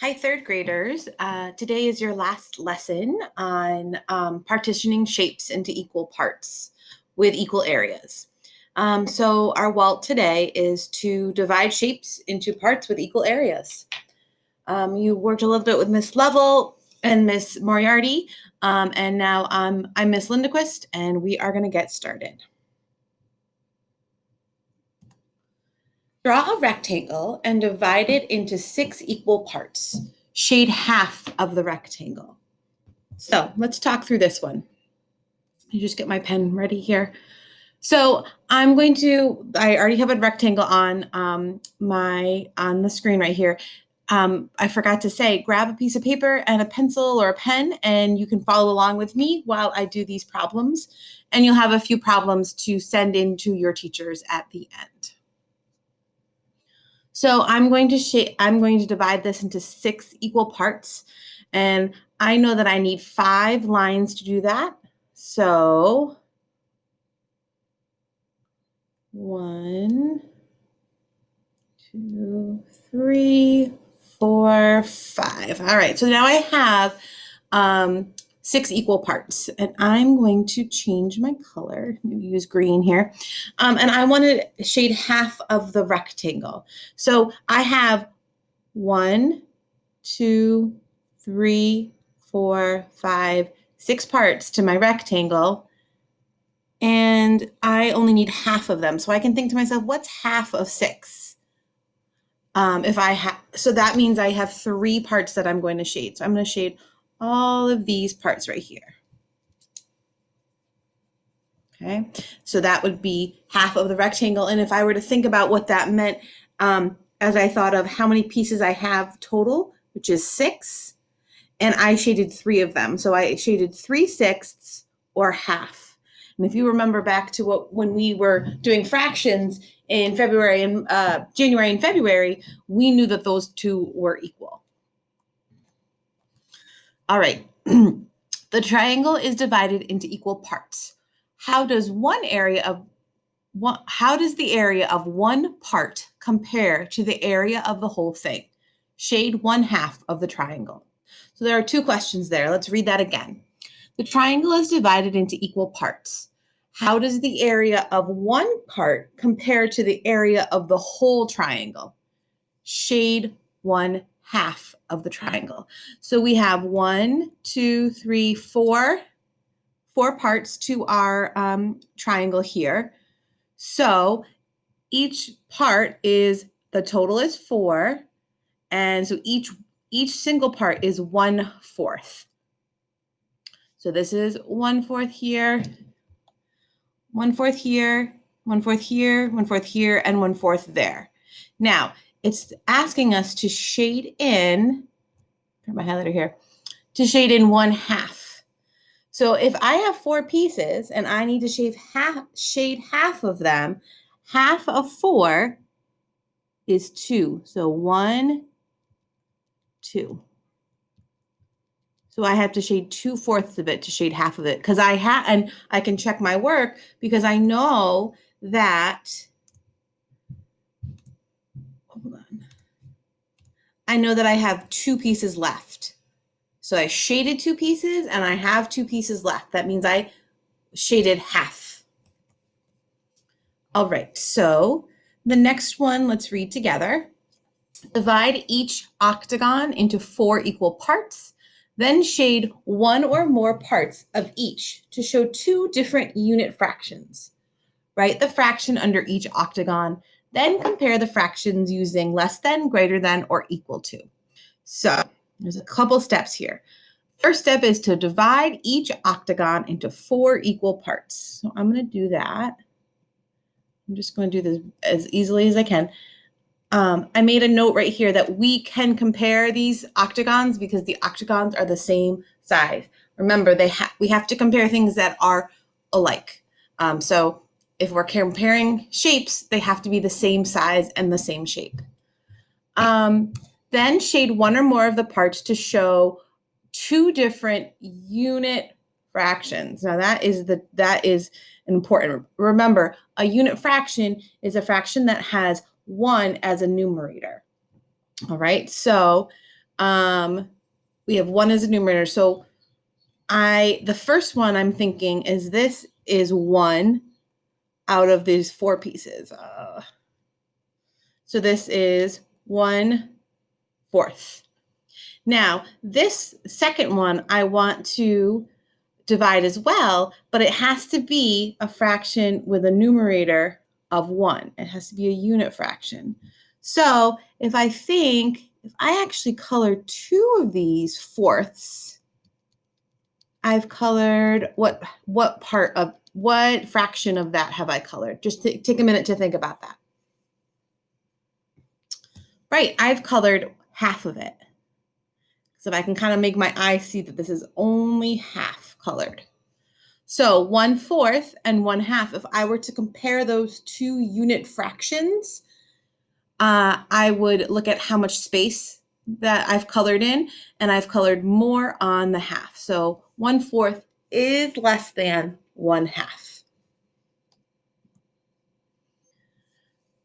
Hi, third graders. Today is your last lesson on partitioning shapes into equal parts with equal areas. So our WALT today is to divide shapes into parts with equal areas. You worked a little bit with Miss Lovell and Miss Moriarty, and now I'm Miss Lindequist, and we are going to get started. Draw a rectangle and divide it into 6 equal parts. Shade half of the rectangle. So let's talk through this one. You just get my pen ready here. So I already have a rectangle on on the screen right here. I forgot to say, grab a piece of paper and a pencil or a pen, and you can follow along with me while I do these problems. And you'll have a few problems to send in to your teachers at the end. So I'm going to divide this into 6 equal parts, and I know that I need 5 lines to do that. So 1, 2, 3, 4, 5. All right, so now I have 6 equal parts, and I'm going to change my color. Maybe use green here. And I want to shade half of the rectangle. So I have 1, 2, 3, 4, 5, 6 parts to my rectangle, and I only need half of them. So I can think to myself, what's half of 6? So that means I have 3 parts that I'm going to shade. So I'm going to shade all of these parts right here. Okay, so that would be half of the rectangle. And if I were to think about what that meant, as I thought of how many pieces I have total, which is 6, and I shaded 3 of them. So I shaded 3/6 or half. And if you remember back to when we were doing fractions in February and January and February, we knew that those two were equal. All right, the triangle is divided into equal parts. How does the area of one part compare to the area of the whole thing? Shade 1/2 of the triangle. So there are 2 questions there. Let's read that again. The triangle is divided into equal parts. How does the area of one part compare to the area of the whole triangle? Shade 1/2 of the triangle. So we have 1, 2, 3, 4 parts to our triangle here. So each part the total is 4, and so each single part is 1/4. So this is 1/4 here, 1/4 here, 1/4 here, 1/4 here, and 1/4 there. Now, it's asking us to shade in, put my highlighter here, to shade in 1/2. So if I have 4 pieces and I need to shade half of them, half of 4 is 2. So 1, 2. So I have to shade 2/4 of it to shade half of it, because and I can check my work because I know that, hold on. I know that I have 2 pieces left. So I shaded 2 pieces and I have 2 pieces left. That means I shaded half. All right, so the next one, let's read together. Divide each octagon into 4 equal parts. Then shade 1 or more parts of each to show 2 different unit fractions. Write the fraction under each octagon, then compare the fractions using less than, greater than, or equal to. So there's a couple steps here. First step is to divide each octagon into 4 equal parts. So I'm going to do that. I'm just going to do this as easily as I can. I made a note right here that we can compare these octagons because the octagons are the same size. Remember, we have to compare things that are alike. So if we're comparing shapes, they have to be the same size and the same shape. Then shade 1 or more of the parts to show 2 different unit fractions. Now that is important. Remember, a unit fraction is a fraction that has 1 as a numerator. All right, so We have 1 as a numerator. So the first one I'm thinking is this is 1 out of these 4 pieces. So this is 1/4. Now, this second one I want to divide as well, but it has to be a fraction with a numerator of 1. It has to be a unit fraction. So if I actually color 2 of these fourths, I've colored what fraction of that have I colored? Just take a minute to think about that. Right, I've colored half of it. So if I can kind of make my eye see that this is only half colored. So 1/4 and 1/2, if I were to compare those two unit fractions, I would look at how much space that I've colored in, and I've colored more on the half. So 1/4 is less than 1/2.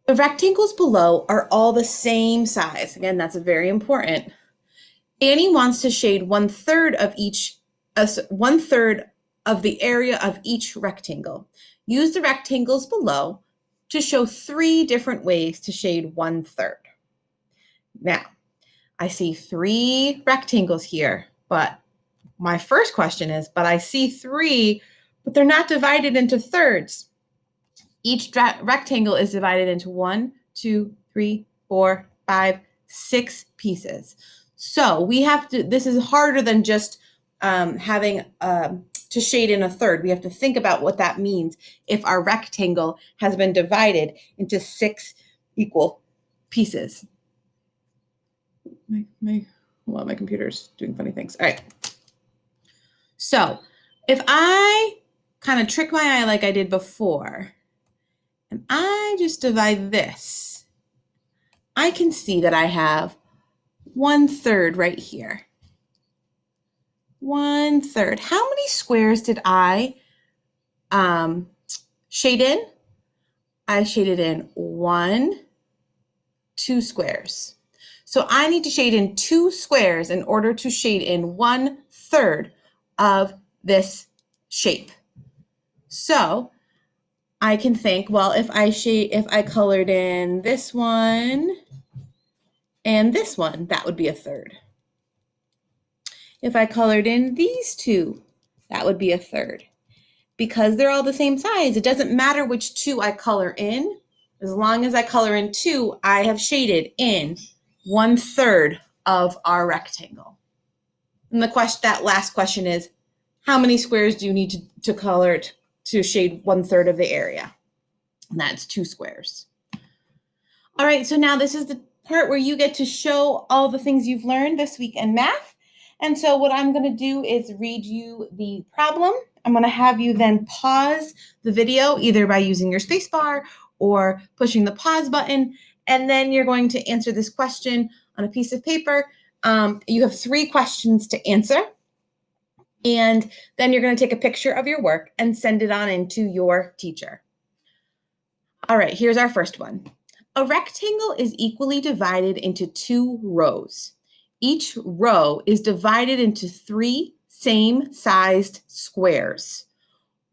The rectangles below are all the same size. Again, that's very important. Annie wants to shade 1/3 of each, 1/3 of the area of each rectangle. Use the rectangles below to show 3 different ways to shade 1/3. Now, I see 3 rectangles here, but my first question is, but I see 3, but they're not divided into thirds. Each rectangle is divided into 1, 2, 3, 4, 5, 6 pieces. So we have to, this is harder than just having to shade in a third. We have to think about what that means if our rectangle has been divided into 6 equal pieces. My computer's doing funny things. All right. So if I kind of trick my eye like I did before, and I just divide this, I can see that I have 1/3 right here. 1/3. How many squares did I shade in? I shaded in 2 squares. So I need to shade in 2 squares in order to shade in 1/3 of this shape. So I can think, well, if I colored in this one and this one, that would be 1/3. If I colored in these 2, that would be 1/3. Because they're all the same size, it doesn't matter which 2 I color in. As long as I color in 2, I have shaded in 1/3 of our rectangle. And that last question is, how many squares do you need to color to shade 1/3 of the area? And that's 2 squares. All right, so now this is the part where you get to show all the things you've learned this week in math. And so what I'm going to do is read you the problem. I'm going to have you then pause the video either by using your space bar or pushing the pause button. And then you're going to answer this question on a piece of paper. You have 3 questions to answer. And then you're going to take a picture of your work and send it on in to your teacher. All right, here's our first one. A rectangle is equally divided into 2 rows. Each row is divided into 3 same-sized squares.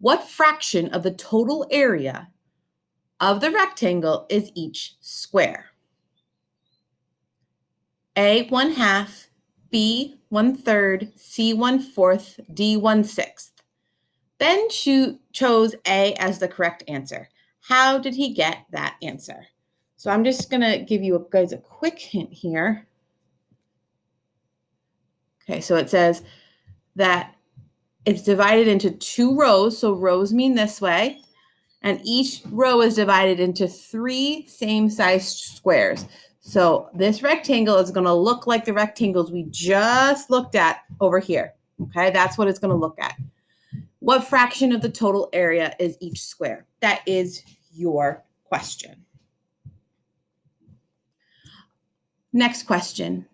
What fraction of the total area of the rectangle is each square? A, 1/2, B, 1/3, C, 1/4, D, 1/6. Ben chose A as the correct answer. How did he get that answer? So I'm just going to give you guys a quick hint here. Okay, so it says that it's divided into 2 rows. So rows mean this way. And each row is divided into 3 same-sized squares. So this rectangle is going to look like the rectangles we just looked at over here. Okay, that's what it's going to look at. What fraction of the total area is each square? That is your question. Next question.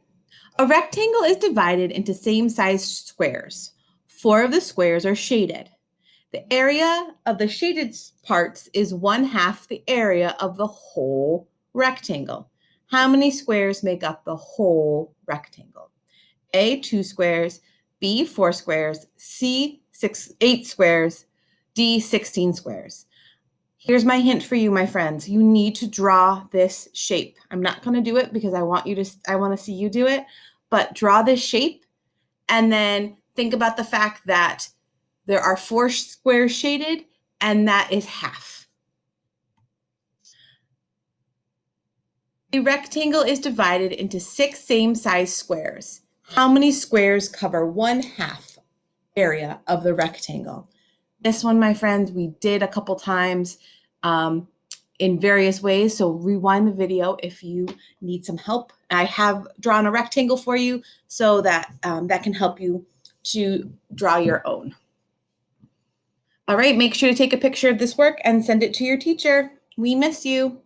A rectangle is divided into same-sized squares. 4 of the squares are shaded. The area of the shaded parts is 1/2 the area of the whole rectangle. How many squares make up the whole rectangle? A, 2 squares, B, 4 squares, C, 8 squares, D, 16 squares. Here's my hint for you, my friends. You need to draw this shape. I'm not going to do it because I want to see you do it, but draw this shape and then think about the fact that there are 4 squares shaded and that is half. A rectangle is divided into 6 same-size squares. How many squares cover 1/2 area of the rectangle? This one, my friends, we did a couple times in various ways. So rewind the video if you need some help. I have drawn a rectangle for you so that that can help you to draw your own. All right, make sure to take a picture of this work and send it to your teacher. We miss you.